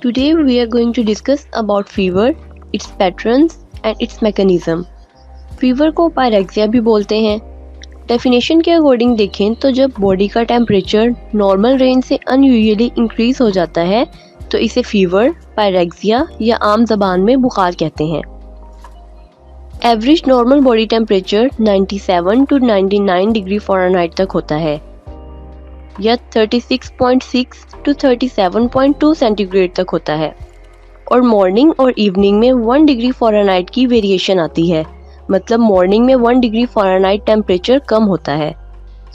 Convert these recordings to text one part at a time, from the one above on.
Today we are going to discuss about fever, its patterns and its mechanism. Fever को pyrexia भी बोलते हैं। Definition के according देखें तो जब बॉडी का टेम्परेचर नॉर्मल रेंज से अनयूजुअली इंक्रीज हो जाता है तो इसे फीवर, पायरेक्सिया या आम ज़बान में बुखार कहते हैं। Average normal body temperature 97 to 99 degree Fahrenheit तक होता है या 36.6 to 37.2 सेंटीग्रेड तक होता है और मॉर्निंग और इवनिंग में 1 डिग्री फ़ारेनहाइट की वेरिएशन आती है, मतलब मॉर्निंग में 1 डिग्री फ़ारेनहाइट टेम्परेचर कम होता है।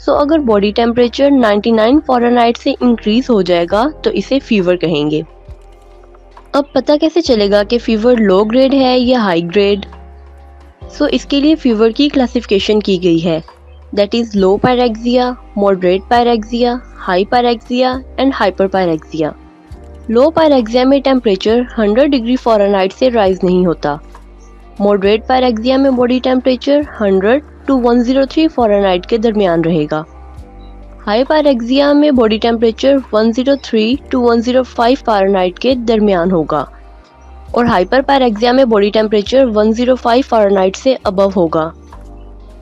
सो अगर बॉडी टेम्परेचर 99 फ़ारेनहाइट से इंक्रीज हो जाएगा तो इसे फीवर कहेंगे। अब पता कैसे चलेगा कि फीवर लो ग्रेड है या हाई ग्रेड? सो इसके लिए फीवर की क्लासिफिकेशन की गई है, that is low pyrexia, moderate pyrexia, high pyrexia and hyper pyrexia. Low pyrexia में टेम्परेचर 100 डिग्री फ़ारेनहाइट से राइज नहीं होता। मॉडरेट पायरेक्सिया में बॉडी टेम्परेचर 100 to 103 फ़ारेनहाइट के दरमियान रहेगा। हाई पायरेक्सिया में बॉडी टेम्परेचर 103 to 105 फ़ारेनहाइट के दरमियान होगा और हाइपर पायरेक्सिया में बॉडी टेम्परेचर 105 फ़ारेनहाइट से अबव होगा।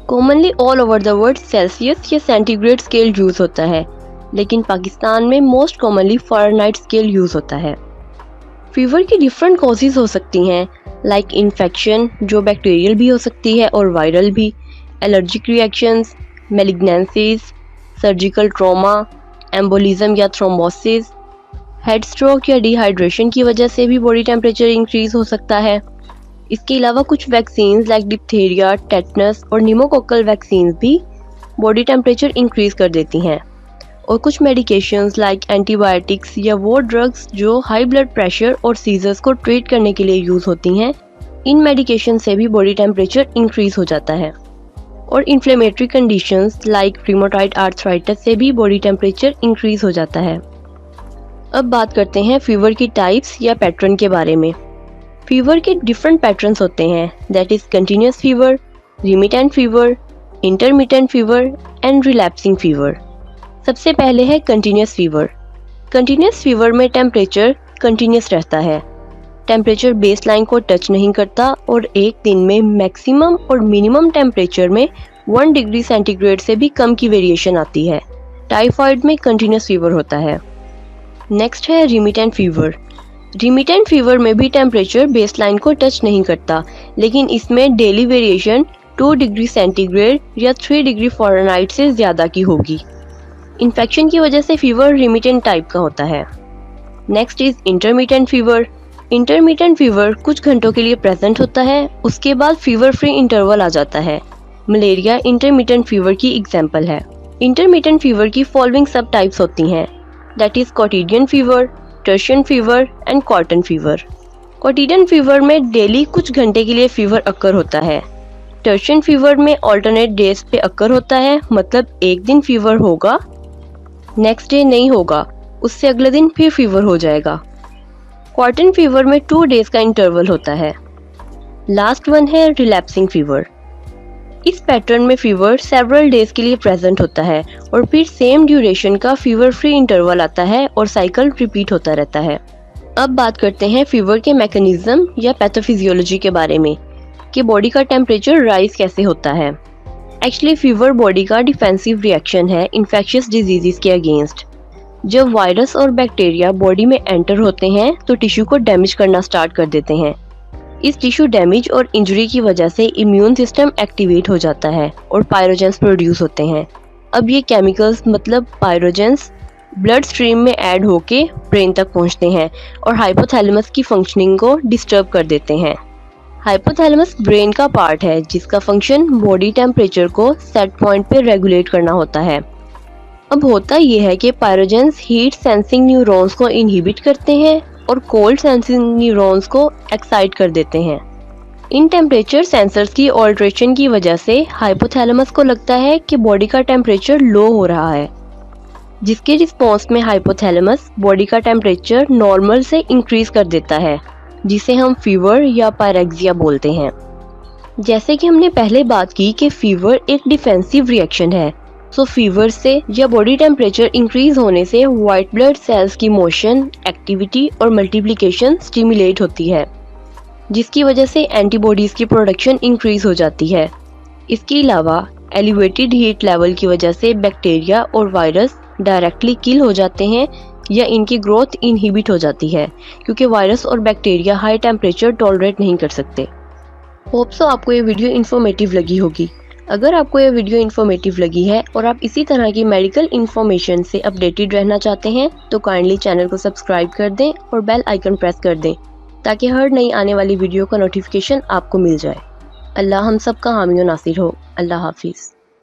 Commonly all over the world Celsius या सेंटीग्रेड स्केल यूज़ होता है, लेकिन पाकिस्तान में most commonly Fahrenheit scale use होता है। फीवर की डिफरेंट कॉजेज़ हो सकती हैं, लाइक इन्फेक्शन जो बैक्टीरियल भी हो सकती है और वायरल भी, allergic reactions, malignancies, surgical trauma, embolism या थ्रोम्बोसिस, हेड स्ट्रोक या डिहाइड्रेशन की वजह से भी बॉडी टेम्परेचर इंक्रीज हो सकता है। इसके अलावा कुछ वैक्सीन्स लाइक डिप्थीरिया, टेटनस और निमोकोकल वैक्सीन्स भी बॉडी टेम्परेचर इंक्रीज कर देती हैं और कुछ मेडिकेशंस लाइक एंटीबायोटिक्स या वो ड्रग्स जो हाई ब्लड प्रेशर और सीजर्स को ट्रीट करने के लिए यूज़ होती हैं, इन मेडिकेशन से भी बॉडी टेम्परेचर इंक्रीज हो जाता है। और inflammatory conditions like rheumatoid arthritis से भी बॉडी टेम्परेचर इंक्रीज हो जाता है। अब बात करते हैं फीवर की टाइप्स या पैटर्न के बारे में। फीवर के डिफरेंट पैटर्न्स होते हैं, that is continuous fever, remittent fever, intermittent fever and relapsing fever. सबसे पहले है कंटिन्यूस फीवर। कंटिन्यूस फीवर में टेम्परेचर कंटिन्यूस रहता है, टेम्परेचर बेसलाइन को टच नहीं करता और एक दिन में मैक्सिमम और मिनिमम टेम्परेचर में 1 डिग्री सेंटीग्रेड से भी कम की वेरिएशन आती है। टाइफाइड में कंटिन्यूस फीवर होता है। नेक्स्ट है रिमिटेंट फीवर। रिमिटेंट फीवर में भी टेम्परेचर बेसलाइन को टच नहीं करता, लेकिन इसमें डेली वेरिएशन 2 डिग्री सेंटीग्रेड या 3 डिग्री फ़ारेनहाइट से ज़्यादा की होगी। इन्फेक्शन की वजह से फीवर रिमिटेंट टाइप का होता है। Next is intermittent fever. Intermittent fever कुछ घंटों के लिए प्रेजेंट होता है, उसके बाद फीवर फ्री इंटरवल आ जाता है। मलेरिया इंटरमिटेंट फीवर की एग्जाम्पल है। इंटरमिटेंट फीवर की फॉलोइंग सब टाइप्स होती हैं, that is quotidian fever, tertian fever and quartan fever. Quotidian fever में डेली कुछ घंटे के लिए फीवर अकर होता है। टर्शियन फीवर में ऑल्टरनेट डेज पे अकर होता है, मतलब एक दिन फीवर होगा, नेक्स्ट डे नहीं होगा, उससे अगले दिन फिर फीवर हो जाएगा। कॉटन फीवर में 2 डेज का इंटरवल होता है। लास्ट वन है रिलैप्सिंग फीवर। इस पैटर्न में फीवर सेवरल डेज के लिए प्रेजेंट होता है और फिर सेम ड्यूरेशन का फीवर फ्री इंटरवल आता है और साइकिल रिपीट होता रहता है। अब बात करते हैं फीवर के मैकेनिज्म या पैथोफिजियोलॉजी के बारे में कि बॉडी का टेम्परेचर राइज कैसे होता है। एक्चुअली फीवर बॉडी का डिफेंसिव रिएक्शन है इन्फेक्शियस डिजीजेस के अगेंस्ट। जब वायरस और बैक्टीरिया बॉडी में एंटर होते हैं तो टिश्यू को डैमेज करना स्टार्ट कर देते हैं। इस टिश्यू डैमेज और इंजरी की वजह से इम्यून सिस्टम एक्टिवेट हो जाता है और पायरोजेंस प्रोड्यूस होते हैं। अब ये केमिकल्स मतलब पायरोजेंस ब्लड स्ट्रीम में ऐड होके ब्रेन तक पहुंचते हैं और हाइपोथैलेमस की फंक्शनिंग को डिस्टर्ब कर देते हैं। हाइपोथैलेमस ब्रेन का पार्ट है जिसका फंक्शन बॉडी टेम्परेचर को सेट पॉइंट पे रेगुलेट करना होता है। अब होता यह है कि पायरोजेंस हीट सेंसिंग न्यूरॉन्स को इनहिबिट करते हैं और कोल्ड सेंसिंग न्यूरॉन्स को एक्साइट कर देते हैं। इन टेम्परेचर सेंसर्स की ऑल्ट्रेशन की वजह से हाइपोथैलेमस को लगता है कि बॉडी का टेम्परेचर लो हो रहा है, जिसके रिस्पॉन्स में हाइपोथैलेमस बॉडी का टेम्परेचर नॉर्मल से इंक्रीज कर देता है, जिसे हम फीवर या पायरेक्सिया बोलते हैं। जैसे कि हमने पहले बात की कि फीवर एक डिफेंसिव रिएक्शन है, सो फीवर से या बॉडी टेम्परेचर इंक्रीज होने से व्हाइट ब्लड सेल्स की मोशन, एक्टिविटी और मल्टीप्लिकेशन स्टिमुलेट होती है, जिसकी वजह से एंटीबॉडीज की प्रोडक्शन इंक्रीज हो जाती है। इसके अलावा एलिवेटेड हीट लेवल की वजह से बैक्टीरिया और वायरस डायरेक्टली किल हो जाते हैं या इनकी ग्रोथ इनहिबिट हो जाती है, क्योंकि वायरस और बैक्टीरिया हाई टेम्परेचर टॉलरेट नहीं कर सकते। होप सो आपको ये वीडियो इन्फॉर्मेटिव लगी होगी। अगर आपको ये वीडियो इन्फॉर्मेटिव लगी है और आप इसी तरह की मेडिकल इन्फॉर्मेशन से अपडेटेड रहना चाहते हैं तो काइंडली चैनल को सब्सक्राइब कर दें और बेल आइकन प्रेस कर दें, ताकि हर नई आने वाली वीडियो का नोटिफिकेशन आपको मिल जाए। अल्लाह हम सब का हामी और नासिर हो। अल्लाह हाफिज़।